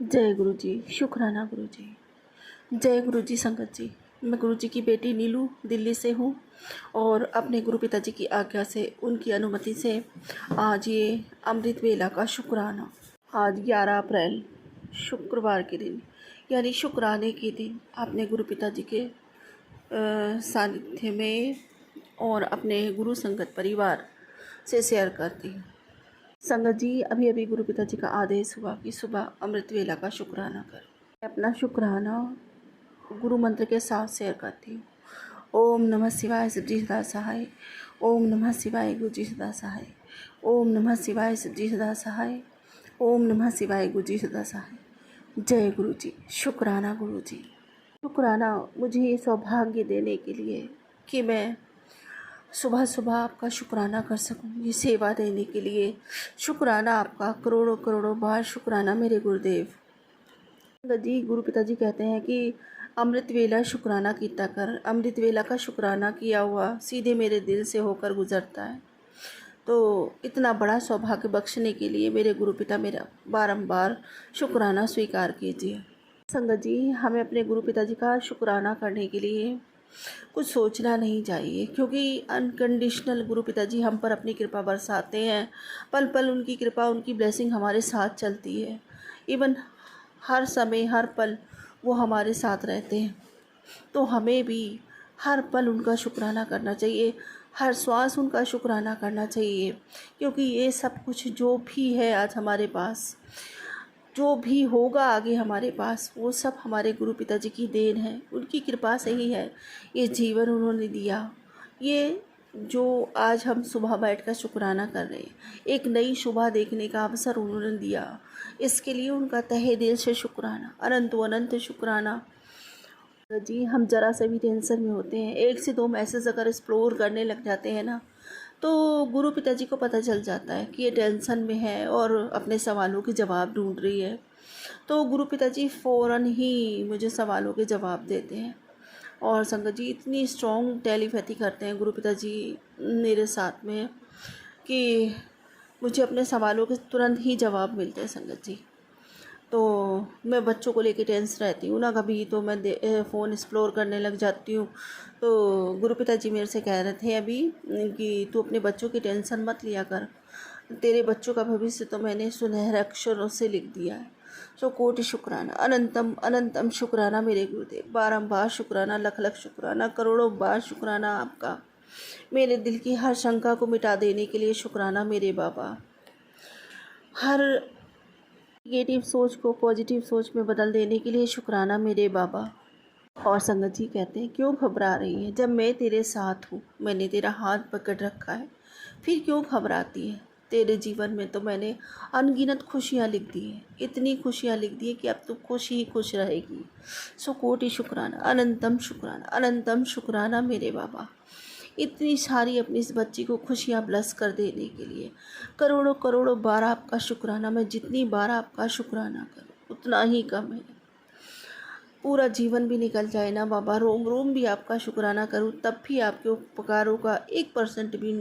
जय गुरु जी। शुक्राना गुरु जी। जय गुरु जी। संगत जी, मैं गुरु जी की बेटी नीलू दिल्ली से हूँ और अपने गुरु पिताजी की आज्ञा से, उनकी अनुमति से आज ये अमृत वेला का शुक्राना, आज 11 अप्रैल शुक्रवार के दिन यानी शुक्राने के दिन अपने गुरु पिताजी के सानिध्य में और अपने गुरु संगत परिवार से शेयर करती हूँ। संगत जी, अभी अभी गुरु पिताजी का आदेश हुआ कि सुबह अमृत वेला का शुक्राना कर। अपना शुक्राना गुरु मंत्र के साथ शेयर करती हूँ। ओम नमः शिवाय शिवजी सदा सहाय। ओम नमः शिवाय गुरु जी सदा सहाय। ओम नमः शिवाय शिवजी सदा सहाय। ओम नमः शिवाय गुरु जी सदा सहाय। जय गुरु जी। शुक्राना गुरु जी। शुक्राना मुझे ये सौभाग्य देने के लिए कि मैं सुबह सुबह आपका शुक्राना कर सकूं, ये सेवा देने के लिए शुक्राना आपका करोड़ों करोड़ों बार शुक्राना मेरे गुरुदेव जी। गुरु पिताजी कहते हैं कि अमृत वेला शुक्राना कीता कर। अमृत वेला का शुक्राना किया हुआ सीधे मेरे दिल से होकर गुजरता है। तो इतना बड़ा सौभाग्य बख्शने के लिए मेरे गुरु पिता मेरा बारंबार शुक्राना स्वीकार कीजिए। संगत जी, हमें अपने गुरु पिताजी का शुक्राना करने के लिए कुछ सोचना नहीं चाहिए, क्योंकि अनकंडीशनल गुरु पिताजी हम पर अपनी कृपा बरसाते हैं। पल पल उनकी कृपा, उनकी ब्लेसिंग हमारे साथ चलती है। इवन हर समय हर पल वो हमारे साथ रहते हैं। तो हमें भी हर पल उनका शुक्राना करना चाहिए, हर श्वास उनका शुक्राना करना चाहिए, क्योंकि ये सब कुछ जो भी है आज हमारे पास, जो भी होगा आगे हमारे पास, वो सब हमारे गुरु पिताजी की देन है, उनकी कृपा से ही है। ये जीवन उन्होंने दिया, ये जो आज हम सुबह बैठकर शुक्राना कर रहे हैं, एक नई सुबह देखने का अवसर उन्होंने दिया, इसके लिए उनका तहे दिल से शुक्राना, अनंत अनंत शुक्राना जी। हम ज़रा से भी टेंशन में होते हैं, 1 से 2 मैसेज अगर एक्सप्लोर करने लग जाते हैं ना, तो गुरु पिताजी को पता चल जाता है कि ये टेंशन में है और अपने सवालों के जवाब ढूंढ रही है। तो गुरु पिताजी फ़ौरन ही मुझे सवालों के जवाब देते हैं। और संगत जी, इतनी स्ट्रॉन्ग टेलीपैथी करते हैं गुरु पिताजी मेरे साथ में कि मुझे अपने सवालों के तुरंत ही जवाब मिलते हैं संगत जी। तो मैं बच्चों को लेके टेंस रहती हूँ ना, कभी तो मैं फ़ोन एक्सप्लोर करने लग जाती हूँ। तो गुरु पिताजी मेरे से कह रहे थे अभी कि तू अपने बच्चों की टेंशन मत लिया कर, तेरे बच्चों का भविष्य तो मैंने सुनहरे अक्षरों से लिख दिया है। सो कोटि शुक्राना, अनंतम अनंतम शुक्राना मेरे गुरुदेव, बारंबार शुक्राना, लख लख शुक्राना, करोड़ों बार शुक्राना आपका। मेरे दिल की हर शंका को मिटा देने के लिए शुक्राना मेरे बाबा। हर नेगेटिव सोच को पॉजिटिव सोच में बदल देने के लिए शुक्राना मेरे बाबा। और संगत जी कहते हैं, क्यों घबरा रही है, जब मैं तेरे साथ हूँ, मैंने तेरा हाथ पकड़ रखा है, फिर क्यों घबराती है। तेरे जीवन में तो मैंने अनगिनत खुशियाँ लिख दी है, इतनी खुशियाँ लिख दी है कि अब तू खुश ही खुश रहेगी। सो कोटि शुक्राना, अनंतम शुक्राना, अनंतम शुक्राना मेरे बाबा। इतनी सारी अपनी इस बच्ची को खुशियाँ ब्लस कर देने के लिए करोड़ों करोड़ों बार आपका शुक्राना। मैं जितनी बार आपका शुक्राना करूँ उतना ही कम है। पूरा जीवन भी निकल जाए ना बाबा, रोम रोम भी आपका शुक्राना करूँ, तब भी आपके उपकारों का 1% भी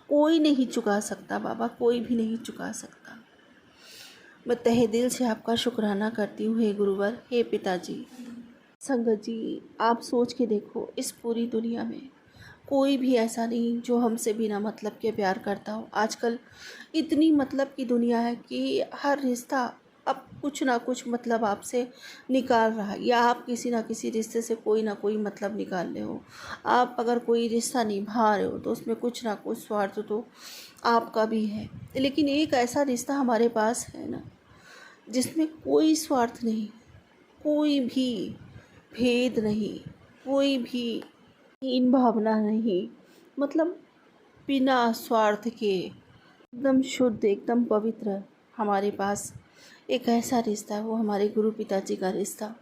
कोई नहीं चुका सकता बाबा, कोई भी नहीं चुका सकता। मैं तहे दिल से आपका शुक्राना करती हूँ हे गुरुवर, हे पिताजी। संगत जी, आप सोच के देखो, इस पूरी दुनिया में कोई भी ऐसा नहीं जो हमसे बिना मतलब के प्यार करता हो। आजकल इतनी मतलब की दुनिया है कि हर रिश्ता अब कुछ ना कुछ मतलब आपसे निकाल रहा है, या आप किसी ना किसी रिश्ते से कोई ना कोई मतलब निकाल रहे हो। आप अगर कोई रिश्ता निभा रहे हो तो उसमें कुछ ना कुछ स्वार्थ तो आपका भी है। लेकिन एक ऐसा रिश्ता हमारे पास है ना, जिसमें कोई स्वार्थ नहीं, कोई भी भेद नहीं, कोई भी हीन भावना नहीं, मतलब बिना स्वार्थ के एकदम शुद्ध, एकदम पवित्र हमारे पास एक ऐसा रिश्ता है, वो हमारे गुरु पिताजी का रिश्ता।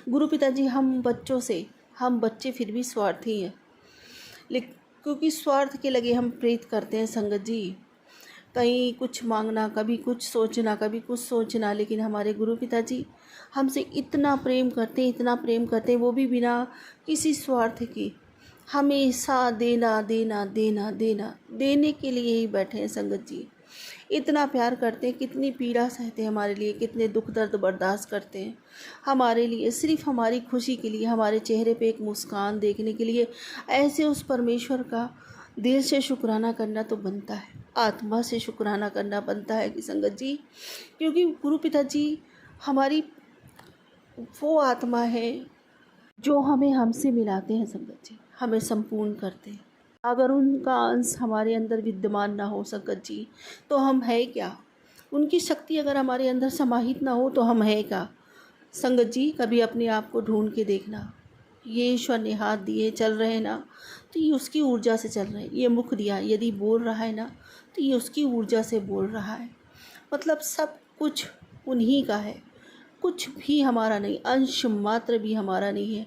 गुरु पिताजी हम बच्चे फिर भी स्वार्थी हैं, लेकिन क्योंकि स्वार्थ के लगे हम प्रेरित करते हैं संगत जी, कहीं कुछ मांगना, कभी कुछ सोचना, कभी कुछ सोचना। लेकिन हमारे गुरु पिताजी हमसे इतना प्रेम करते हैं, इतना प्रेम करते हैं, वो भी बिना किसी स्वार्थ के, हमेशा देना देना देना देना, देने के लिए ही बैठे हैं संगत जी। इतना प्यार करते हैं, कितनी पीड़ा सहते हैं हमारे लिए, कितने दुख दर्द बर्दाश्त करते हैं हमारे लिए, सिर्फ हमारी खुशी के लिए, हमारे चेहरे पे एक मुस्कान देखने के लिए। ऐसे उस परमेश्वर का दिल से शुक्राना करना तो बनता है, आत्मा से शुक्राना करना बनता है कि संगत जी, क्योंकि गुरु पिता जी हमारी वो आत्मा है जो हमें हमसे मिलाते हैं संगत जी, हमें संपूर्ण करते हैं। अगर उनका अंश हमारे अंदर विद्यमान ना हो संगत जी, तो हम है क्या? उनकी शक्ति अगर हमारे अंदर समाहित ना हो तो हम है क्या? संगत जी, कभी अपने आप को ढूंढ के देखना। ये ईश्वर ने हाथ दिए चल रहे हैं ना, तो ये उसकी ऊर्जा से चल रहे हैं। ये मुख दिया, यदि बोल रहा है ना, तो ये उसकी ऊर्जा से बोल रहा है। मतलब सब कुछ उन्हीं का है, कुछ भी हमारा नहीं, अंश मात्र भी हमारा नहीं है।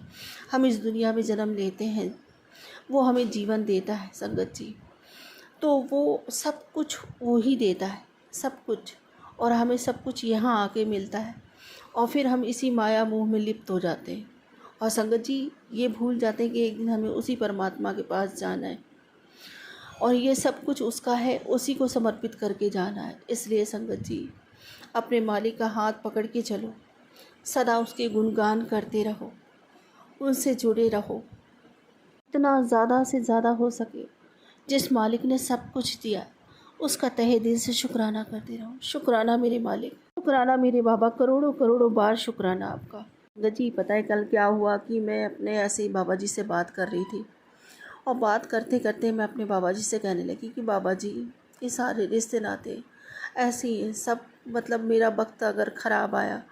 हम इस दुनिया में जन्म लेते हैं, वो हमें जीवन देता है संगत जी, तो वो सब कुछ वो ही देता है, सब कुछ, और हमें सब कुछ यहाँ आके मिलता है, और फिर हम इसी माया मोह में लिप्त हो जाते हैं। और संगत जी, ये भूल जाते हैं कि एक दिन हमें उसी परमात्मा के पास जाना है, और ये सब कुछ उसका है, उसी को समर्पित करके जाना है। इसलिए संगत जी, अपने मालिक का हाथ पकड़ के चलो, सदा उसके गुणगान करते रहो, उनसे जुड़े रहो, इतना ज़्यादा से ज़्यादा हो सके। जिस मालिक ने सब कुछ दिया, उसका तहे दिल से शुक्राना करते रहो। शुक्राना मेरे मालिक, शुक्राना मेरे बाबा, करोड़ों करोड़ों बार शुक्राना आपका। संगत जी, पता है कल क्या हुआ कि मैं अपने ऐसे ही बाबा जी से बात कर रही थी, और बात करते करते मैं अपने बाबा जी से कहने लगी कि बाबा जी, ये सारे रिश्ते नाते ऐसे ही हैं सब। मतलब मेरा वक्त अगर ख़राब आया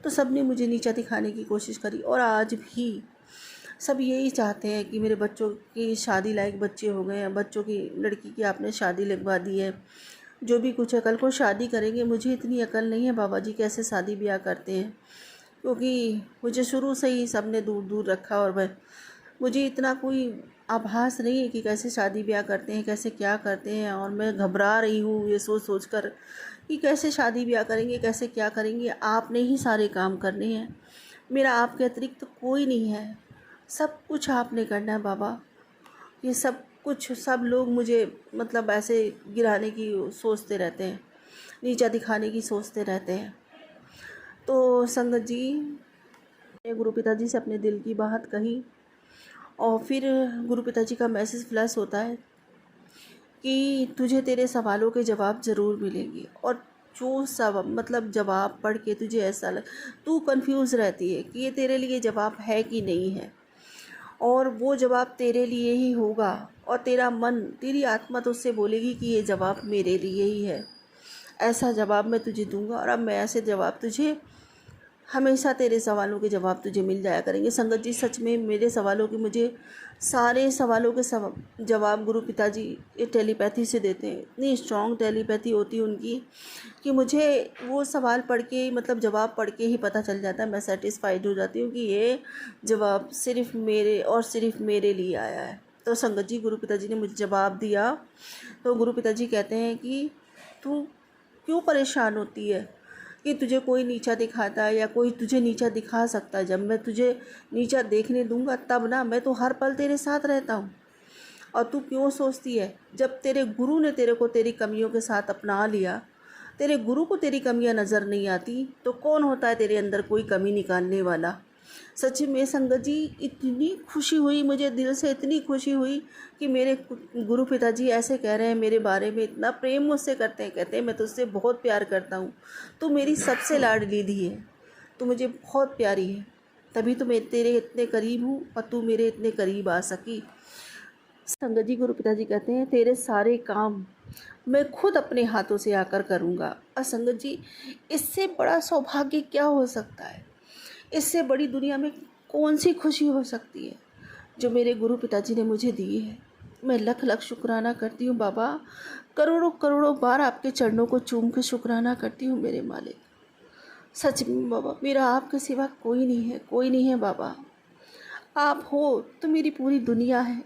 तो सब ने मुझे नीचा दिखाने की कोशिश करी, और आज भी सब यही चाहते हैं कि मेरे बच्चों की शादी लायक बच्चे हो गए हैं, बच्चों की, लड़की की आपने शादी लगवा दी है, जो भी कुछ है कल को शादी करेंगे। मुझे इतनी अकल नहीं है बाबा जी कैसे शादी ब्याह करते हैं, क्योंकि मुझे शुरू से ही सब ने दूर दूर रखा, और मुझे इतना कोई आभास नहीं है कि कैसे शादी ब्याह करते हैं, कैसे क्या करते हैं। और मैं घबरा रही हूँ ये सोच सोच कर कि कैसे शादी ब्याह करेंगे, कैसे क्या करेंगे। आपने ही सारे काम करने हैं, मेरा आपके अतिरिक्त तो कोई नहीं है, सब कुछ आपने करना है बाबा। ये सब कुछ, सब लोग मुझे मतलब ऐसे गिराने की सोचते रहते हैं, नीचा दिखाने की सोचते रहते हैं। तो संगत जी, मैं गुरु पिताजी से अपने दिल की बात कही, और फिर गुरु पिताजी का मैसेज फ्लैश होता है कि तुझे तेरे सवालों के जवाब ज़रूर मिलेंगे। और जो सब मतलब जवाब पढ़ के तुझे ऐसा तू कंफ्यूज रहती है कि ये तेरे लिए जवाब है कि नहीं है, और वो जवाब तेरे लिए ही होगा, और तेरा मन, तेरी आत्मा तो उससे बोलेगी कि ये जवाब मेरे लिए ही है, ऐसा जवाब मैं तुझे दूंगा। और अब मैं ऐसे जवाब तुझे, हमेशा तेरे सवालों के जवाब तुझे मिल जाया करेंगे। संगत जी, सच में मेरे सवालों के, मुझे सारे सवालों के जवाब गुरु पिताजी ये टेलीपैथी से देते हैं। इतनी स्ट्रॉन्ग टेलीपैथी होती है उनकी कि मुझे वो सवाल पढ़ के, मतलब जवाब पढ़ के ही पता चल जाता है। मैं सेटिस्फाइड हो जाती हूँ कि ये जवाब सिर्फ मेरे और सिर्फ मेरे लिए आया है। तो संगत जी, गुरु पिताजी ने मुझे जवाब दिया। तो गुरु पिताजी कहते हैं कि तू क्यों परेशान होती है कि तुझे कोई नीचा दिखाता है, या कोई तुझे नीचा दिखा सकता है। जब मैं तुझे नीचा देखने दूंगा तब ना, मैं तो हर पल तेरे साथ रहता हूँ। और तू क्यों सोचती है, जब तेरे गुरु ने तेरे को तेरी कमियों के साथ अपना लिया, तेरे गुरु को तेरी कमियां नज़र नहीं आती, तो कौन होता है तेरे अंदर कोई कमी निकालने वाला। सच में संगत जी, इतनी खुशी हुई मुझे, दिल से इतनी खुशी हुई कि मेरे गुरु पिताजी ऐसे कह रहे हैं मेरे बारे में, इतना प्रेम मुझसे करते हैं। कहते हैं मैं तुझसे बहुत प्यार करता हूँ, तू मेरी सबसे लाडली दी है, तू मुझे बहुत प्यारी है, तभी तो मैं तेरे इतने करीब हूँ और तू मेरे इतने करीब आ सकी। संगत जी, गुरु पिताजी कहते हैं तेरे सारे काम मैं खुद अपने हाथों से आकर करूँगा। और संगत जी, इससे बड़ा सौभाग्य क्या हो सकता है, इससे बड़ी दुनिया में कौन सी खुशी हो सकती है जो मेरे गुरु पिताजी ने मुझे दी है। मैं लख लख शुक्राना करती हूँ बाबा, करोड़ों करोड़ों बार आपके चरणों को चूम के शुक्राना करती हूँ मेरे मालिक। सच में बाबा, मेरा आपके सिवा कोई नहीं है, कोई नहीं है बाबा। आप हो तो मेरी पूरी दुनिया है,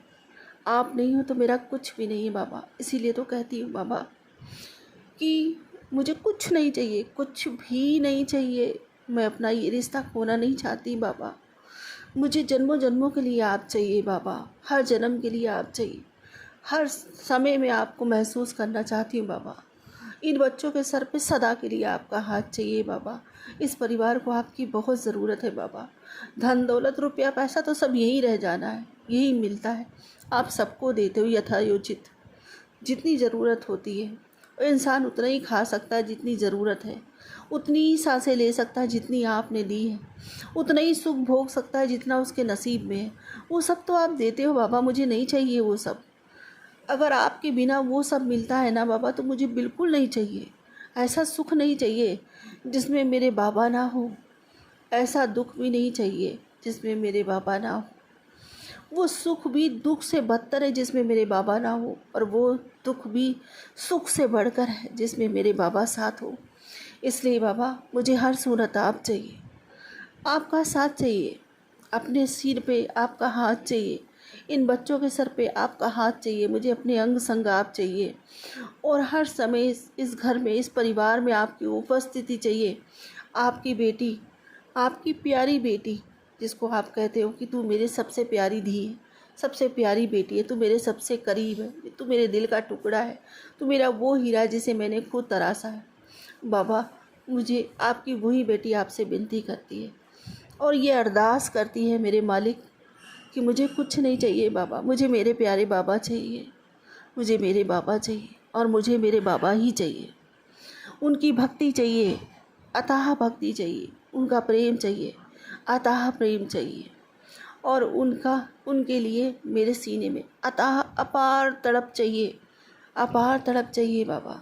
आप नहीं हो तो मेरा कुछ भी नहीं है बाबा। इसीलिए तो कहती हूँ बाबा कि मुझे कुछ नहीं चाहिए, कुछ भी नहीं चाहिए। मैं अपना ये रिश्ता खोना नहीं चाहती बाबा। मुझे जन्मों जन्मों के लिए आप चाहिए बाबा, हर जन्म के लिए आप चाहिए, हर समय में आपको महसूस करना चाहती हूँ बाबा। इन बच्चों के सर पे सदा के लिए आपका हाथ चाहिए बाबा। इस परिवार को आपकी बहुत ज़रूरत है बाबा। धन दौलत रुपया पैसा तो सब यहीं रह जाना है, यही मिलता है। आप सबको देते हो यथायोचित, जितनी ज़रूरत होती है। और इंसान उतना ही खा सकता है जितनी ज़रूरत है, उतनी ही सांसें ले सकता है जितनी आपने दी है, उतना ही सुख भोग सकता है जितना उसके नसीब में है। वो सब तो आप देते हो बाबा, मुझे नहीं चाहिए वो सब। अगर आपके बिना वो सब मिलता है ना बाबा, तो मुझे बिल्कुल नहीं चाहिए। ऐसा सुख नहीं चाहिए जिसमें मेरे बाबा ना हो, ऐसा दुख भी नहीं चाहिए जिसमें मेरे बाबा ना हो। वो सुख भी दुख से बदतर है जिसमें मेरे बाबा ना हो, और वो दुख भी सुख से बढ़कर है जिसमें मेरे बाबा साथ हो। इसलिए बाबा, मुझे हर सूरत आप चाहिए, आपका साथ चाहिए, अपने सिर पे आपका हाथ चाहिए, इन बच्चों के सर पे आपका हाथ चाहिए, मुझे अपने अंग संग आप चाहिए, और हर समय इस घर में, इस परिवार में आपकी उपस्थिति चाहिए। आपकी बेटी, आपकी प्यारी बेटी, जिसको आप कहते हो कि तू मेरे सबसे प्यारी धी है, सबसे प्यारी बेटी है, तू मेरे सबसे करीब है, तू मेरे दिल का टुकड़ा है, तू मेरा वो हीरा जिसे मैंने खुद तराशा है। बाबा, मुझे आपकी वही बेटी आपसे विनती करती है और ये अरदास करती है मेरे मालिक कि मुझे कुछ नहीं चाहिए बाबा, मुझे मेरे प्यारे बाबा चाहिए, मुझे मेरे बाबा चाहिए, और मुझे मेरे बाबा ही चाहिए। उनकी भक्ति चाहिए, अथाह भक्ति चाहिए, उनका प्रेम चाहिए, अथाह प्रेम चाहिए, और उनके लिए मेरे सीने में अथाह अपार तड़प चाहिए, अपार तड़प चाहिए बाबा।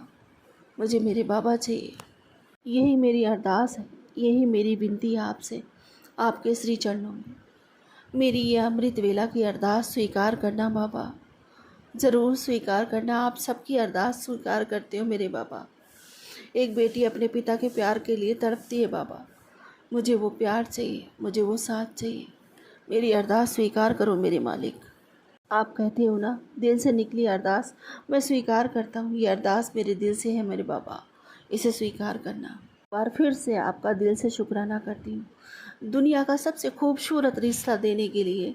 मुझे मेरे बाबा चाहिए। यही मेरी अरदास है, यही मेरी विनती है आपसे, आपके श्री चरणों में। मेरी यह अमृत वेला की अरदास स्वीकार करना बाबा, ज़रूर स्वीकार करना। आप सबकी अरदास स्वीकार करते हो मेरे बाबा। एक बेटी अपने पिता के प्यार के लिए तड़पती है बाबा, मुझे वो प्यार चाहिए, मुझे वो साथ चाहिए। मेरी अरदास स्वीकार करो मेरे मालिक। आप कहते हो ना, दिल से निकली अरदास मैं स्वीकार करता हूँ। ये अरदास मेरे दिल से है मेरे बाबा, इसे स्वीकार करना। बार फिर से आपका दिल से शुक्राना करती हूँ, दुनिया का सबसे खूबसूरत रिश्ता देने के लिए,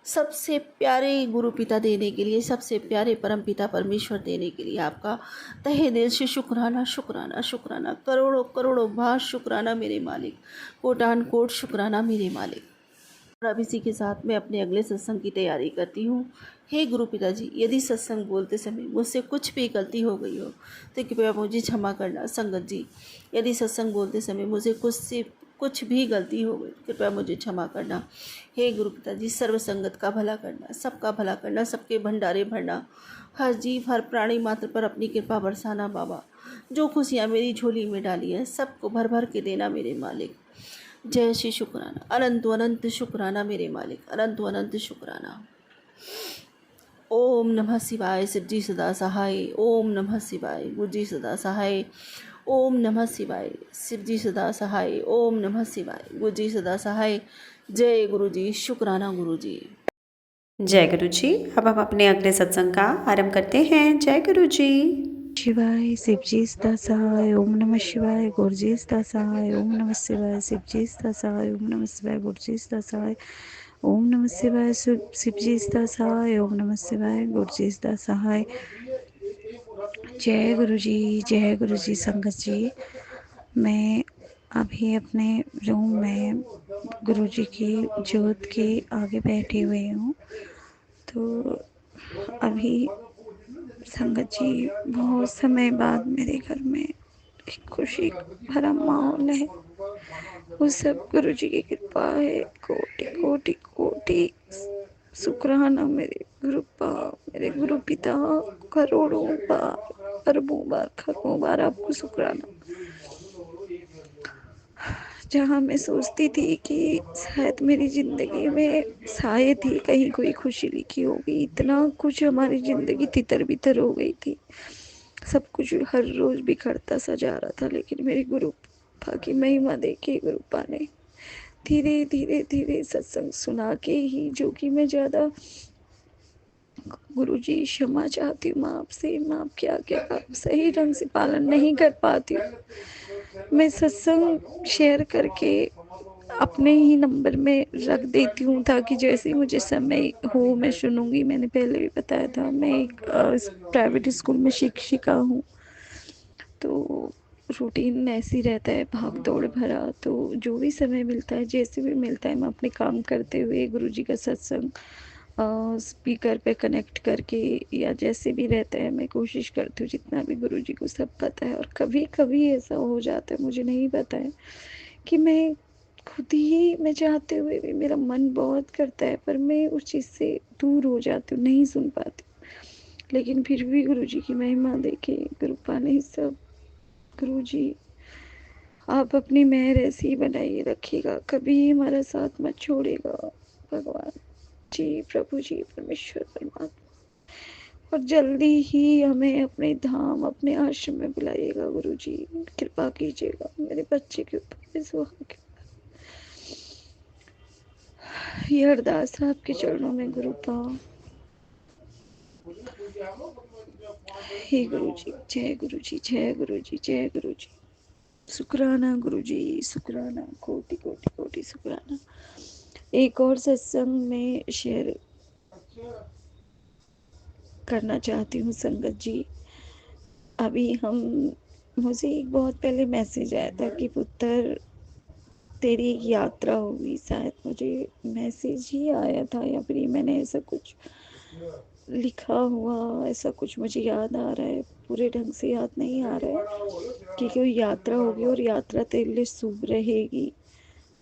सबसे प्यारे गुरु पिता देने के लिए, सबसे प्यारे परम पिता परमेश्वर देने के लिए आपका तहे दिल से शुक्राना, शुक्राना, शुक्राना, करोड़ों करोड़ों बार शुक्राना मेरे मालिक, कोटान कोट शुक्राना मेरे मालिक। और अब इसी के साथ मैं अपने अगले सत्संग की तैयारी करती हूँ। हे गुरु पिताजी, यदि सत्संग बोलते समय मुझसे कुछ भी गलती हो गई हो तो कृपया मुझे क्षमा करना। संगत जी, यदि सत्संग बोलते समय मुझे कुछ भी गलती हो गई, कृपया मुझे क्षमा करना। हे गुरु पिताजी, सर्व संगत का भला करना, सबका भला करना, सबके भंडारे भरना, हर जीव हर प्राणी मात्र पर अपनी कृपा बरसाना बाबा। जो खुशियाँ मेरी झोली में डाली हैं सबको भर भर के देना मेरे मालिक। जय श्री शुक्राना, अनंत अनंत शुक्राना मेरे मालिक, अनंत अनंत शुक्राना। ओम नमः शिवाय, शिवजी सदा सहाय। ओम नमः शिवाय, गुरुजी सदा सहाय। ओम नमः शिवाय, शिवजी सदा सहाय। ओम नमः शिवाय, गुरुजी सदा सहाय। जय गुरुजी, शुक्राना गुरुजी। जय गुरु जी। अब हम अपने अगले सत्संग का आरंभ करते हैं। जय गुरु जी। शिवाय, शिवजी सदा सहाय। ओम नमः शिवाय, गुरुजी सदा सहाय। ओम नमः शिवाय, शिवजी सदा सहाय। ओम नमः शिवाय, गुरुजी सदा सहाय। ओम नमः शिवाय, शिवजी सदा सहाय। ओम नमः शिवाय, गुरुजी सदा सहाय। जय गुरु जी, जय गुरु जी। संगत जी, मैं अभी अपने रूम में गुरु जी की ज्योत के आगे बैठी हुई हूँ। तो अभी संगत जी, बहुत समय बाद मेरे घर में एक खुशी भरा माहौल है। वो सब गुरु जी की कृपा है। कोटि कोटि कोटि शुक्राना मेरे मेरे गुरु पिता। करोड़ों बार, अरबों बार, खरबों बार आपको शुक्राना। जहाँ मैं सोचती थी कि शायद मेरी ज़िंदगी में शायद ही कहीं कोई खुशी लिखी होगी, इतना कुछ हमारी ज़िंदगी तितर बितर हो गई थी। सब कुछ हर रोज़ बिखरता सा जा रहा था, लेकिन मेरी गुरुपा की महिमा देखी। गुरुपा ने धीरे धीरे धीरे सत्संग सुना के ही, जो कि मैं ज़्यादा, गुरुजी क्षमा चाहती हूँ मैं आपसे, मैं आपके आज्ञा सही ढंग से पालन नहीं कर पाती हूँ। मैं सत्संग शेयर करके अपने ही नंबर में रख देती हूँ, ताकि जैसे मुझे समय हो मैं सुनूंगी। मैंने पहले भी बताया था, मैं एक प्राइवेट स्कूल में शिक्षिका हूँ। तो रूटीन ऐसे ही रहता है, भाग दौड़ भरा। तो जो भी समय मिलता है, जैसे भी मिलता है, मैं अपने काम करते हुए गुरुजी का सत्संग स्पीकर पे कनेक्ट करके या जैसे भी रहता है, मैं कोशिश करती हूँ जितना भी गुरुजी को सब पता है। और कभी कभी ऐसा हो जाता है, मुझे नहीं पता है, कि मैं चाहते हुए भी मेरा मन बहुत करता है, पर मैं उस चीज़ से दूर हो जाती हूँ, नहीं सुन पाती हूँ। लेकिन फिर भी गुरुजी की महिमा देखे, कृपा ने सब। गुरुजी, आप अपनी मेहर ऐसी ही बनाए रखिएगा, कभी हमारा साथ मत छोड़ेगा भगवान जी, प्रभु जी, परमेश्वर परमात्मा। और जल्दी ही हमें अपने धाम, अपने आश्रम में बुलाइएगा गुरुजी। कृपा कीजिएगा मेरे बच्चे के ऊपर, मेरे सुहा के। ये अरदास आपके चरणों में गुरुपा। हे गुरुजी, जय गुरुजी, जय गुरुजी, जय गुरुजी। शुक्राना गुरुजी, शुक्राना, कोटि कोटि कोटि शुक्राना। एक और सत्संग में शेयर करना चाहती हूँ संगत जी। अभी हम मुझे एक बहुत पहले मैसेज आया था कि पुत्र तेरी एक यात्रा होगी, शायद मुझे मैसेज ही आया था या फिर मैंने ऐसा कुछ लिखा हुआ, ऐसा कुछ मुझे याद आ रहा है, पूरे ढंग से याद नहीं आ रहा है कि कोई यात्रा होगी और यात्रा तेरे लिए शुभ रहेगी।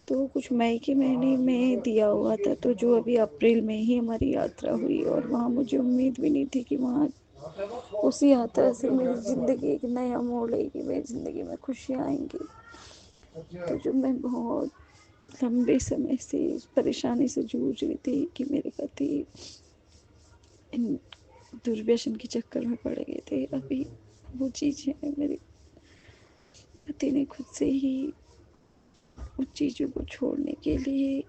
तो कुछ मई के महीने में दिया हुआ था, तो जो अभी अप्रैल में ही हमारी यात्रा हुई, और वहाँ मुझे उम्मीद भी नहीं थी कि वहाँ उस यात्रा से मेरी ज़िंदगी एक नया मोड़ लेगी, मेरी ज़िंदगी में खुशियाँ आएंगी। तो जो मैं बहुत लंबे समय से इस परेशानी से जूझ रही थी कि मेरे पति इन दुर्व्यसन के चक्कर में पड़ गए थे, अभी वो चीज़ें मेरे पति ने खुद से ही उन चीज़ों को छोड़ने के लिए,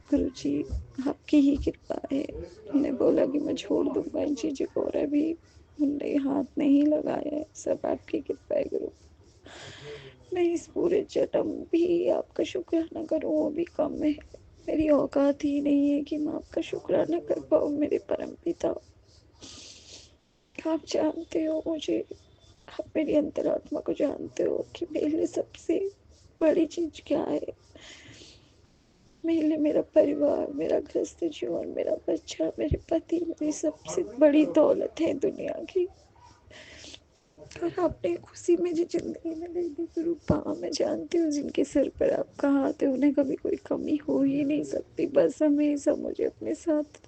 गुरुजी आपकी ही कृपा है, उन्होंने बोला कि मैं छोड़ दूंगा इन चीज़ों को, और अभी उन्होंने हाथ नहीं लगाया है। सब आपकी कृपा है गुरु। मैं इस पूरे जन्म भी आपका शुक्राना करूं वो भी कम है। मेरी औकात ही नहीं है कि मैं आपका शुक्राना कर पाऊं मेरे परम पिता। आप जानते हो मुझे, आप मेरी अंतरात्मा को जानते हो कि मेरे लिए सबसे बड़ी चीज क्या है। मेरे लिए मेरा परिवार, मेरा गृहस्थ जीवन, मेरा बच्चा, मेरे पति मेरी सबसे बड़ी दौलत है दुनिया की। और आपने खुशी मुझे जिंदगी में दे दी गुरुपा। मैं जानती हूँ जिनके सिर पर आपका हाथ है उन्हें कभी कोई कमी हो ही नहीं सकती। बस हमेशा मुझे अपने साथ,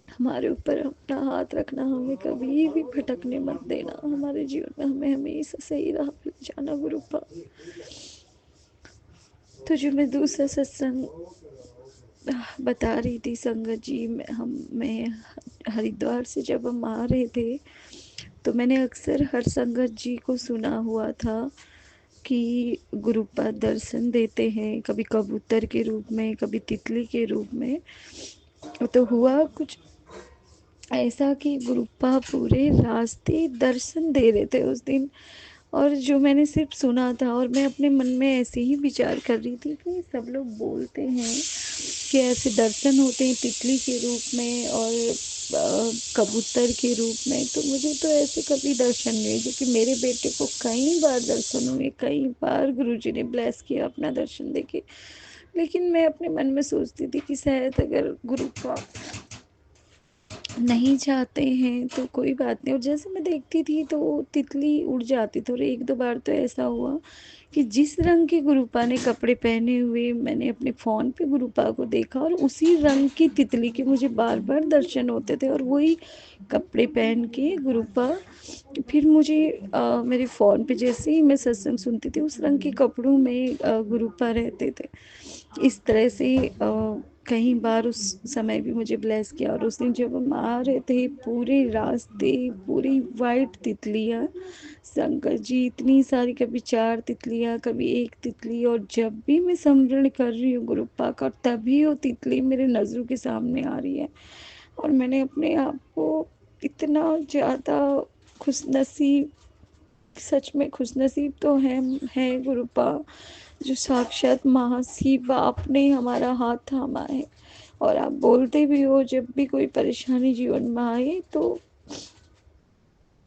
हमारे ऊपर अपना हाथ रखना, हमें कभी भी भटकने मत देना, हमारे जीवन में हमें हमेशा सही राह पे ले जाना गुरुपा। तो जो मैं दूसरा सत्संग बता रही थी संगत जी, मैं हरिद्वार से जब हम आ रहे थे तो मैंने अक्सर हर संगत जी को सुना हुआ था कि गुरुपा दर्शन देते हैं, कभी कबूतर के रूप में, कभी तितली के रूप में। तो हुआ कुछ ऐसा कि गुरुपा पूरे रास्ते दर्शन दे रहे थे उस दिन। और जो मैंने सिर्फ सुना था, और मैं अपने मन में ऐसे ही विचार कर रही थी कि सब लोग बोलते हैं कि ऐसे दर्शन होते हैं तितली के रूप में और कबूतर के रूप में। तो मुझे तो ऐसे कभी दर्शन नहीं हुए, क्योंकि मेरे बेटे को कई बार दर्शन हुए, कई बार गुरुजी ने ब्लेस किया अपना दर्शन देके। लेकिन मैं अपने मन में सोचती थी कि शायद अगर गुरुपा नहीं चाहते हैं तो कोई बात नहीं। और जैसे मैं देखती थी तो वो तितली उड़ जाती थी, और एक दो बार तो ऐसा हुआ कि जिस रंग के गुरुपा ने कपड़े पहने हुए मैंने अपने फ़ोन पे गुरुपा को देखा, और उसी रंग की तितली के मुझे बार बार दर्शन होते थे, और वही कपड़े पहन के गुरुपा फिर मुझे मेरे फ़ोन पे जैसे ही मैं सत्संग सुनती थी उस रंग के कपड़ों में गुरुपा रहते थे। इस तरह से कई बार उस समय भी मुझे ब्लेस किया। और उस दिन जब हम आ रहे थे पूरे रास्ते पूरी वाइट तितलियाँ, शंकर जी इतनी सारी, कभी 4 तितलियाँ, कभी 1 तितली। और जब भी मैं स्मरण कर रही हूँ गुरुपा का, तभी वो तितली मेरे नज़रों के सामने आ रही है। और मैंने अपने आप को इतना ज़्यादा खुशनसीब, सच में खुशनसीब तो है गुरुपा, जो साक्षात महाशिव बाप ने हमारा हाथ थामा है। और आप बोलते भी हो जब भी कोई परेशानी जीवन में आए तो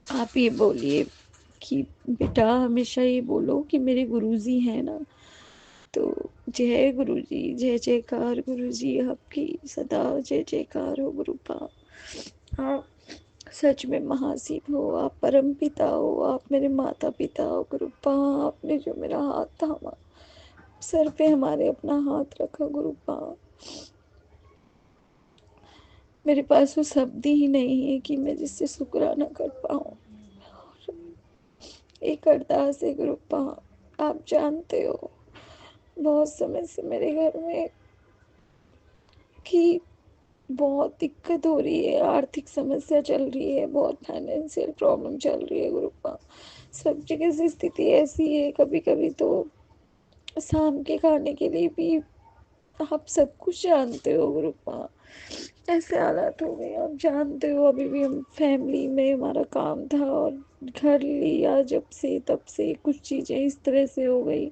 आप ये बोलिए कि बेटा हमेशा ये बोलो कि मेरे गुरुजी हैं ना। तो जय गुरुजी, जय जयकार गुरुजी आपकी, सदा जय जयकार हो गुरुपा। आप सच में महाशिव हो, आप परम पिता हो, आप मेरे माता पिता हो गुरुपा। आपने जो मेरा हाथ थामा, सर पे हमारे अपना हाथ रखा गुरुपा। मेरे पास वो शब्द ही नहीं है कि मैं जिससे शुक्राना कर पाऊँ। एक अरदास है गुरुपा, आप जानते हो बहुत समय से मेरे घर में कि बहुत दिक्कत हो रही है, आर्थिक समस्या चल रही है, बहुत फाइनेंशियल प्रॉब्लम चल रही है गुरुपा। सब जगह से स्थिति ऐसी है, कभी कभी तो शाम के खाने के लिए भी आप सब कुछ जानते हो गुरुपा, ऐसे हालात हो गए। आप जानते हो अभी भी हम फैमिली में हमारा काम था और घर लिया जब से तब से कुछ चीजें इस तरह से हो गई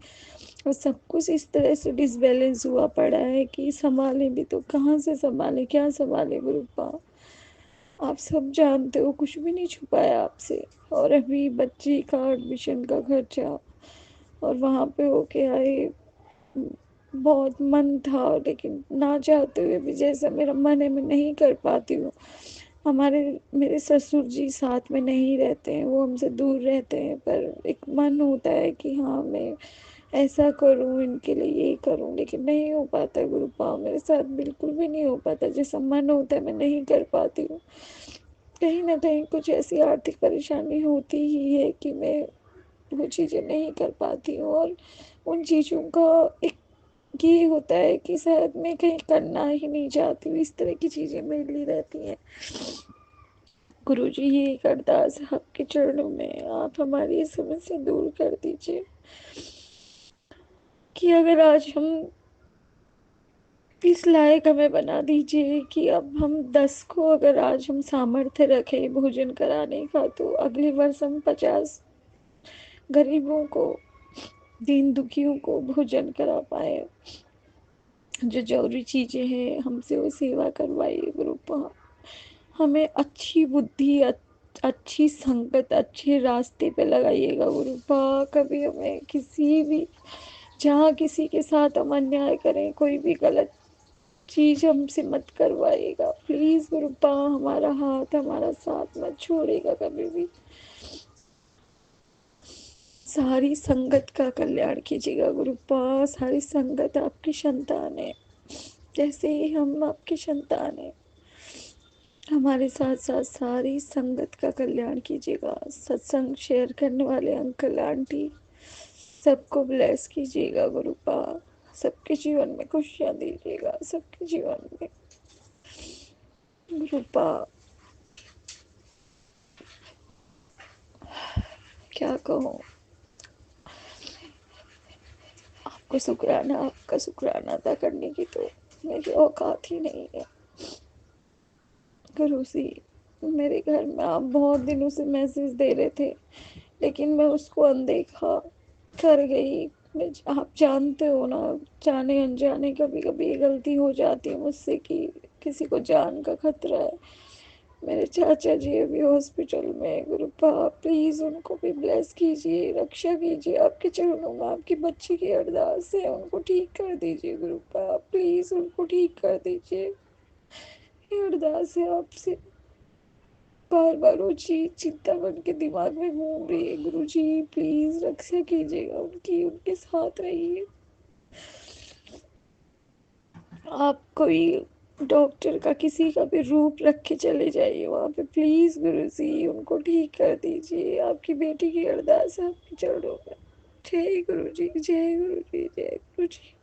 और सब कुछ इस तरह से डिसबैलेंस हुआ पड़ा है कि संभाले भी तो कहाँ से संभाले, क्या संभाले गुरुपा। आप सब जानते हो, कुछ भी नहीं छुपाया आपसे। और अभी बच्ची का एडमिशन का खर्चा और वहां पे होके आए, बहुत मन था लेकिन ना चाहते हुए भी जैसा मेरा मन है मैं नहीं कर पाती हूँ। हमारे मेरे ससुर जी साथ में नहीं रहते हैं, वो हमसे दूर रहते हैं, पर एक मन होता है कि हाँ मैं ऐसा करूँ इनके लिए, ये करूँ, लेकिन नहीं हो पाता है गुरुपा। मेरे साथ बिल्कुल भी नहीं हो पाता, जैसा मन होता है मैं नहीं कर पाती हूँ। कहीं ना कहीं कुछ ऐसी आर्थिक परेशानी होती ही है कि मैं वो चीजें नहीं कर पाती हूँ। और उन चीजों का एक ये होता है कि शायद मैं कहीं करना ही नहीं चाहती हूँ, इस तरह की चीजें मेरे लिए रहती हैं। गुरुजी ये एक अरदास है आपके चरणों में, आप हमारी ये समस्या दूर कर दीजिए कि अगर आज हम इस लायक हमें बना दीजिए कि अब हम 10 को अगर आज हम सामर्थ्य रखें भोजन कराने का, तो अगले वर्ष हम 50 गरीबों को, दीन दुखियों को भोजन करा पाए। जो जरूरी चीजें हैं हमसे वो सेवा करवाइए गुरुपा। हमें अच्छी बुद्धि, अच्छी संगत, अच्छे रास्ते पे लगाइएगा गुरुपा। कभी हमें किसी भी, जहाँ किसी के साथ हम अन्याय करें, कोई भी गलत चीज हमसे मत करवाइएगा प्लीज गुरुपा। हमारा हाथ, हमारा साथ मत छोड़ेगा कभी भी। सारी संगत का कल्याण कीजिएगा गुरुपा। सारी संगत आपकी संतान है, जैसे ही हम आपकी संतान है। हमारे साथ साथ सारी संगत का कल्याण कीजिएगा। सत्संग शेयर करने वाले अंकल आंटी सबको ब्लेस कीजिएगा गुरुपा। सबके जीवन में खुशियाँ दीजिएगा, सबके जीवन में गुरुपा। क्या कहूँ, आपको शुक्राना, आपका शुक्राना अदा करने की तो मेरी औकात ही नहीं है गुरु जी। मेरे घर में आप बहुत दिनों से मैसेज दे रहे थे लेकिन मैं उसको अनदेखा कर गई। मैं, आप जानते हो ना, जाने अनजाने कभी कभी ये गलती हो जाती है मुझसे कि किसी को जान का खतरा है। मेरे चाचा जी अभी हॉस्पिटल में है गुरुपा, प्लीज उनको भी ब्लेस कीजिए, रक्षा कीजिए। आपके चरणों में आपकी बच्ची की अरदास है, उनको ठीक कर दीजिए गुरुपा, प्लीज उनको ठीक कर दीजिए। ये अरदास है आपसे। बार बार वो चीज चिंता बन के दिमाग में घूम रही है गुरु जी, प्लीज रक्षा कीजिएगा उनकी, उनके साथ रहिए। आप कोई डॉक्टर का किसी का भी रूप रख के चले जाइए वहां पे प्लीज गुरु जी, उनको ठीक कर दीजिए। आपकी बेटी की अरदास है आपके चरणों में। जय गुरु जी, जय गुरु जी, जय गुरु जी।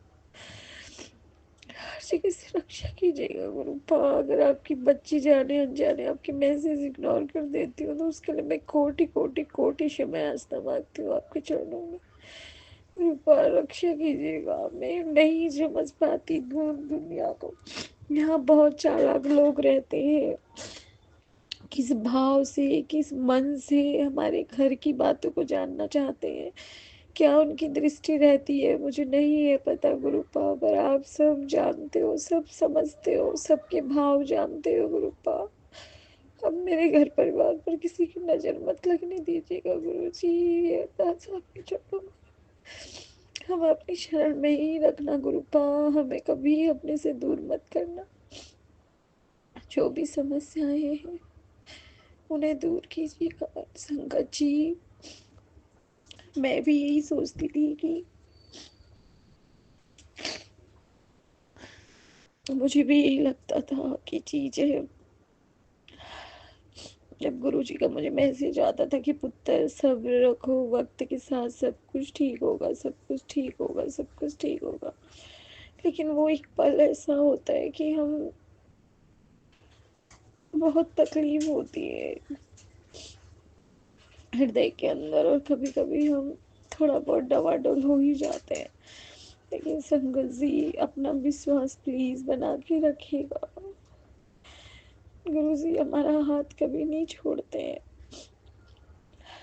हर जगह से रक्षा कीजिएगा गुरुपा। अगर आपकी बच्ची जाने अनजाने आपके मैसेज इग्नोर कर देती हूँ तो उसके लिए मैं कोटि कोटि कोटि क्षमा याचना मांगती हूँ आपके चरणों में। गुरुपा रक्षा कीजिएगा, मैं नहीं समझ पाती दुनिया को। यहाँ बहुत चालाक लोग रहते हैं, किस भाव से, किस मन से हमारे घर की बातों को जानना चाहते हैं। क्या उनकी दृष्टि रहती है मुझे नहीं है पता गुरुपा, पर आप सब जानते हो, सब समझते हो, सबके भाव जानते हो गुरुपा। अब मेरे घर परिवार पर किसी की नज़र मत लगने दीजिएगा गुरुजी, ये अरदास आपके चरणों में। हम अपनी शरण में ही रखना गुरुपा, हमें कभी अपने से दूर मत करना। जो भी समस्याएं हैं उन्हें दूर कीजिएगा संगत जी। मैं भी यही सोचती थी कि मुझे भी यही लगता था कि चीजें, जब गुरुजी का मुझे मैसेज आता था कि पुत्र सब्र रखो, वक्त के साथ सब कुछ ठीक होगा, सब कुछ ठीक होगा, सब कुछ ठीक होगा। लेकिन वो एक पल ऐसा होता है कि हम बहुत तकलीफ होती है हृदय के अंदर, और कभी कभी हम थोड़ा बहुत डवाडोल हो ही जाते हैं। लेकिन संगत जी अपना विश्वास प्लीज बना के रखिएगा। गुरुजी हमारा हाथ कभी नहीं छोड़ते हैं।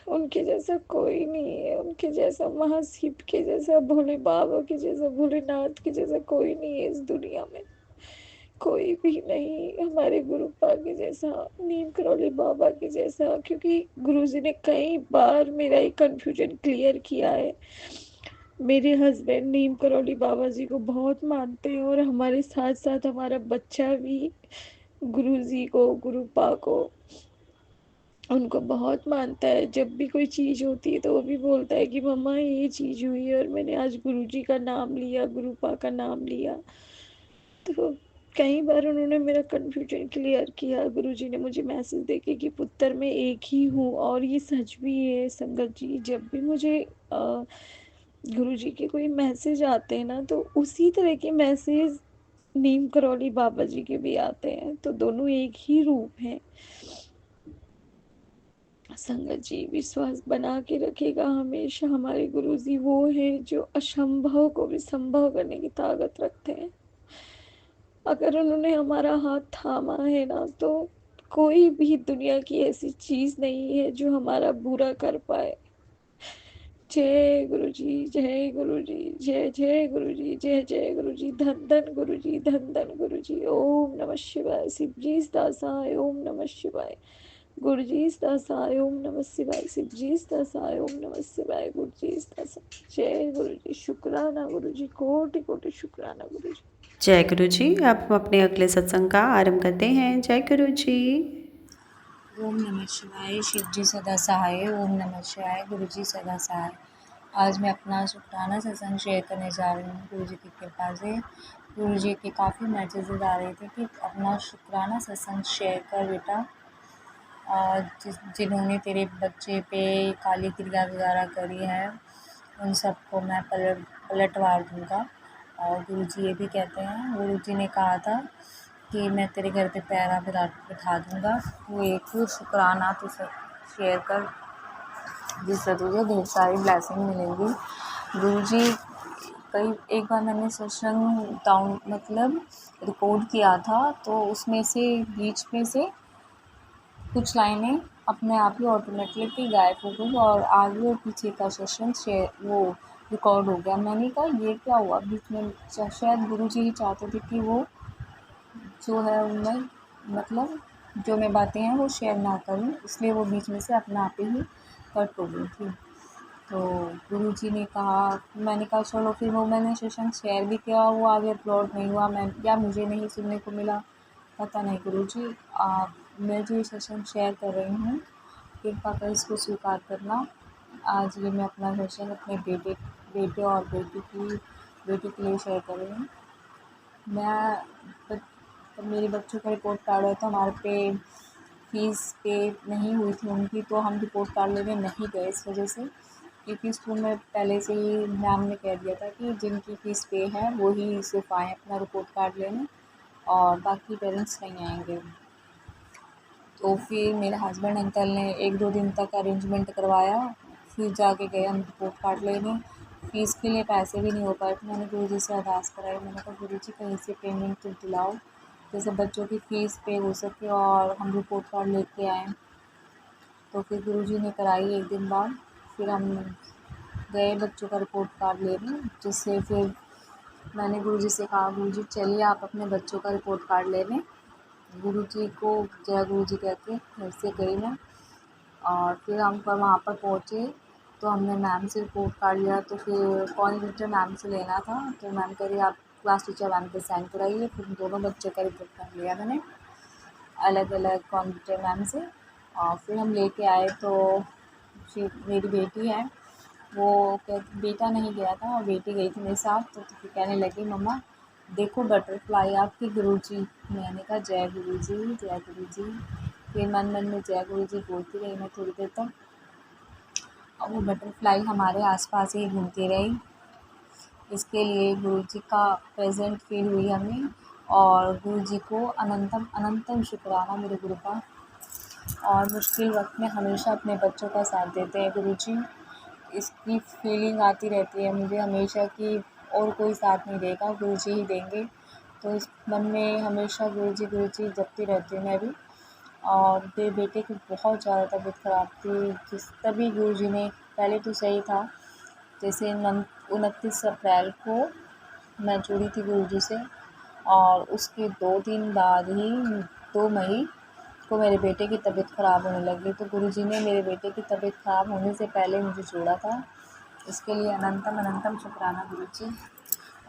उनके जैसा कोई नहीं है, उनके जैसा महाशिव के जैसा, भोले बाबा के जैसा, भोलेनाथ के जैसा कोई नहीं है इस दुनिया में। कोई भी नहीं हमारे गुरुपा के जैसा, नीम करौली बाबा के जैसा। क्योंकि गुरुजी ने कई बार मेरा एक कंफ्यूजन क्लियर किया है। मेरे हस्बैंड नीम करौली बाबा जी को बहुत मानते हैं, और हमारे साथ साथ हमारा बच्चा भी गुरुजी को, गुरुपा को, उनको बहुत मानता है। जब भी कोई चीज होती है तो वो भी बोलता है कि मम्मा ये चीज हुई है, और मैंने आज गुरुजी का नाम लिया, गुरुपा का नाम लिया। तो कई बार उन्होंने मेरा कंफ्यूजन क्लियर किया। गुरुजी ने मुझे मैसेज देके कि पुत्र मैं एक ही हूँ, और ये सच भी है संगत जी। जब भी मुझे गुरुजी के कोई मैसेज आते हैं ना, तो उसी तरह के मैसेज नीम करौली बाबा जी के भी आते हैं। तो दोनों एक ही रूप हैं। संगत जी विश्वास बना के रखेगा हमेशा। हमारे गुरुजी वो हैं जो असंभव को भी संभव करने की ताकत रखते हैं। अगर उन्होंने हमारा हाथ थामा है ना, तो कोई भी दुनिया की ऐसी चीज नहीं है जो हमारा बुरा कर पाए। जय गुरु जी, जय गुरु जी, जय जय गुरु जी, जय जय गुरु जी, धन धन गुरु जी, धन धन गुरु जी। ओम नमः शिवाय। शिव जी दासाय ओम नमः शिवाय। गुरु जी दासाय ओम नमः शिवाय। शिव जी दासाय ओम नमः शिवाय। गुरु जी दासाय। जय गुरु जी। शुक्राना गुरु जी, कोटि कोटि शुक्राना गुरु जी। जय गुरु जी। अब हम अपने अगले सत्संग का आरंभ करते हैं। जय गुरु जी। ओम नमः शिवाय। शिव जी सदा सहाय। ओम नमः शिवाय। गुरु जी सदा सहाय। आज मैं अपना शुक्राना सत्संग शेयर करने जा रही हूँ गुरु जी की कृपा से। गुरु जी के काफ़ी मैसेजेस आ रहे थे कि अपना शुक्राना सत्संग शेयर कर बेटा, जिन्होंने तेरे बच्चे पे काली क्रिया वगैरह करी है उन सबको मैं पलटवार दूँगा। और गुरु जी ये भी कहते हैं, गुरु जी ने कहा था कि मैं तेरे घर पे पैरा बिठा दूँगा। वो एक शुक्राना तो शेयर कर, जिससे तुझे ढेर सारी ब्लेसिंग मिलेंगी। गुरुजी कई एक बार मैंने सत्संग डाउन मतलब रिकॉर्ड किया था, तो उसमें से बीच में से कुछ लाइनें अपने आप ही ऑटोमेटिकली गायब हो गई और आगे और पीछे का सत्संग वो रिकॉर्ड हो गया। मैंने कहा ये क्या हुआ बीच में। शायद गुरुजी ही चाहते थे कि वो जो है उनमें मतलब जो मैं बातें हैं वो शेयर ना करूं, इसलिए वो बीच में से अपने आप ही कट हो गई थी। तो गुरुजी ने कहा, मैंने कहा चलो फिर वो मैंने सेशन शेयर भी किया, वो आगे अपलोड नहीं हुआ, मैं या मुझे नहीं सुनने को मिला, पता नहीं। गुरुजी मैं जो ये सेशन शेयर कर रही हूँ कृपा कर इसको स्वीकार करना। आज ये मैं अपना सेशन अपने बेटे और बेटी के लिए शेयर कर रही हूँ। जब मेरे बच्चों का रिपोर्ट कार्ड है तो हमारे पे फ़ीस पे नहीं हुई थी उनकी, तो हम रिपोर्ट कार्ड लेने नहीं गए इस वजह से, क्योंकि स्कूल में पहले से ही मैम ने कह दिया था कि जिनकी फ़ीस पे है वो ही सिर्फ आएँ अपना रिपोर्ट कार्ड लेने और बाकी पेरेंट्स नहीं आएंगे। तो फिर मेरे हस्बैंड अंकल ने 1-2 दिन तक अरेंजमेंट करवाया, फिर जाके गए हम रिपोर्ट कार्ड लेने। फ़ीस के लिए पैसे भी नहीं हो पाए, तो मैंने गुरुजी से अरदास कराई। मैंने कहा गुरुजी कहीं से पेमेंट तो दिलाओ, जैसे बच्चों की फ़ीस पे हो सके और हम रिपोर्ट कार्ड लेके आएँ। तो फिर गुरुजी ने कराई 1 दिन बाद। फिर हम गए बच्चों का रिपोर्ट कार्ड लेने, जिससे फिर मैंने गुरुजी से कहा गुरुजी चलिए आप अपने बच्चों का रिपोर्ट कार्ड लेने, गुरुजी को जय गुरुजी कह के घर से गई मैं। और फिर हम पर वहाँ पर पहुँचे तो हमने मैम से रिपोर्ट कार्ड लिया, तो फिर कोऑर्डिनेटर मैम से लेना था, तो मैम कह रही आप क्लास टीचर मैम पे साइन कराइए। फिर दोनों बच्चों का रिपोर्ट कार्ड लिया मैंने अलग अलग कोऑर्डिनेटर मैम से। और फिर हम लेके आए तो मेरी बेटी है वो बेटा नहीं गया था और बेटी गई थी मेरे साथ, तो फिर कहने लगी मम्मा देखो बटरफ्लाई आपके गुरुजी। मैंने कहा जय गुरुजी जय गुरुजी। फिर मन मन में जय गुरुजी बोलती रही मैं थोड़ी देर तक, और वो बटरफ्लाई हमारे आसपास ही घूमती रही। इसके लिए गुरुजी का प्रेजेंट फील हुई हमें, और गुरुजी को अनंतम अनंतम शुक्राना मेरे गुरु का। और मुश्किल वक्त में हमेशा अपने बच्चों का साथ देते हैं गुरुजी। इसकी फीलिंग आती रहती है मुझे हमेशा कि और कोई साथ नहीं देगा, गुरुजी ही देंगे। तो इस मन में हमेशा गुरुजी जपती रहती हूँ मैं भी। और मेरे बेटे की बहुत ज़्यादा तबीयत ख़राब थी, तभी गुरुजी ने, पहले तो सही था, जैसे 29 अप्रैल को मैं जुड़ी थी गुरुजी से, और उसके 2 दिन बाद ही 2 मई को मेरे बेटे की तबीयत ख़राब होने लगी। तो गुरुजी ने मेरे बेटे की तबीयत ख़राब होने से पहले मुझे जोड़ा था। इसके लिए अनंतम अनंतम शुक्राना गुरुजी।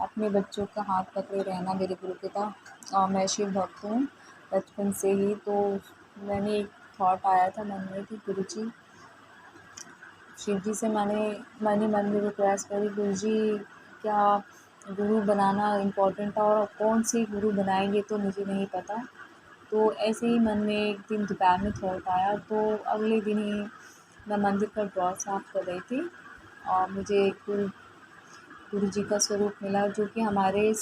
अपने बच्चों का हाथ पकड़े रहना मेरे गुरु पिता। और मैं शिव भक्त हूँ बचपन से ही, तो मैंने एक थॉट आया था मन में कि गुरुजी, शिव जी से मैंने मन में रिक्वेस्ट करी, गुरुजी क्या गुरु बनाना इम्पोर्टेंट था और कौन सी गुरु बनाएंगे तो मुझे नहीं पता। तो ऐसे ही मन में एक दिन दोपहर में थॉट आया, तो अगले दिन ही मैं मंदिर का ड्रॉर साफ़ कर रही थी और मुझे गुरु जी का स्वरूप मिला, जो कि हमारे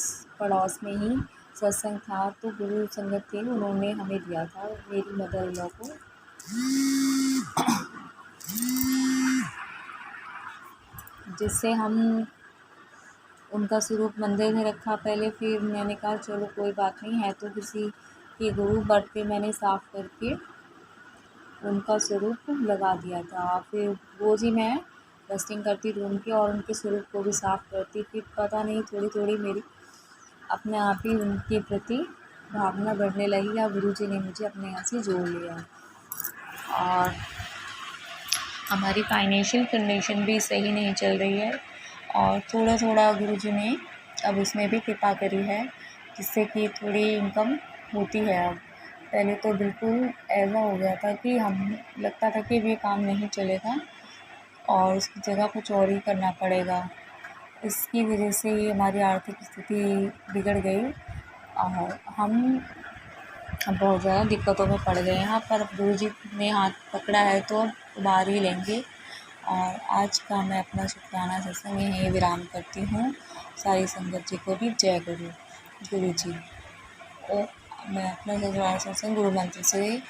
पड़ोस में ही सत्संग था। तो गुरु संगत थी, उन्होंने हमें दिया था मेरी मदर इन लॉ को, जिससे हम उनका स्वरूप मंदिर में रखा पहले। फिर मैंने कहा चलो कोई बात नहीं है, तो किसी की गुरु बर्थ मैंने साफ़ करके उनका स्वरूप लगा दिया था। फिर रोज़ ही मैं डस्टिंग करती रूम की और उनके स्वरूप को भी साफ़ करती। फिर पता नहीं थोड़ी थोड़ी मेरी अपने आप ही उनके प्रति भावना बढ़ने लगी, या गुरुजी ने मुझे अपने यहाँ से जोड़ लिया। और हमारी फाइनेंशियल कंडीशन भी सही नहीं चल रही है, और थोड़ा थोड़ा गुरुजी ने अब उसमें भी कृपा करी है, जिससे कि थोड़ी इनकम होती है अब। पहले तो बिल्कुल ऐसा हो गया था कि हम लगता था कि ये काम नहीं चलेगा और उसकी जगह कुछ और ही करना पड़ेगा। इसकी वजह से ही हमारी आर्थिक स्थिति बिगड़ गई और हम बहुत ज़्यादा दिक्कतों में पड़ गए हैं। पर गुरुजी ने हाथ पकड़ा है तो अब उबार ही लेंगे। और आज का मैं अपना शुक्राना सत्संग यहीं विराम करती हूँ। सारी संगत जी को भी जय गुरु जी। और मैं अपना शुक्राना सत्संग गुरु मंत्र से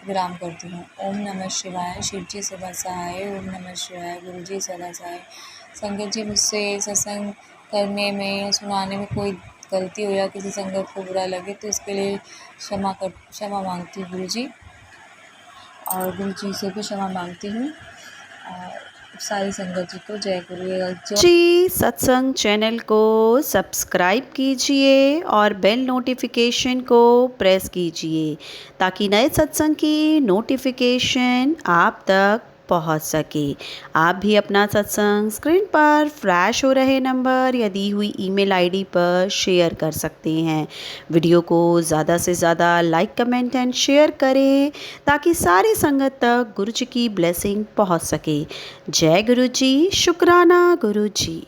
विराम करती हूँ। ओम नमः शिवाय, शिव जी सदा सहाय। ओम नमः शिवाय, गुरु जी सदा सहाय। संगत जी, मुझसे सत्संग करने में, सुनाने में कोई गलती हो या किसी संगत को बुरा लगे तो इसके लिए क्षमा मांगती हूँ गुरु जी, और गुरु जी से भी क्षमा मांगती हूँ। और सारी संगत जी को जय गुरु जी। सत्संग चैनल को सब्सक्राइब कीजिए और बेल नोटिफिकेशन को प्रेस कीजिए ताकि नए सत्संग की नोटिफिकेशन आप तक पहुंच सके। आप भी अपना सत्संग स्क्रीन पर फ्लैश हो रहे नंबर या दी हुई ईमेल आईडी पर शेयर कर सकते हैं। वीडियो को ज़्यादा से ज़्यादा लाइक, कमेंट एंड शेयर करें ताकि सारी संगत तक गुरु जी की ब्लेसिंग पहुंच सके। जय गुरु जी, शुक्राना गुरु जी।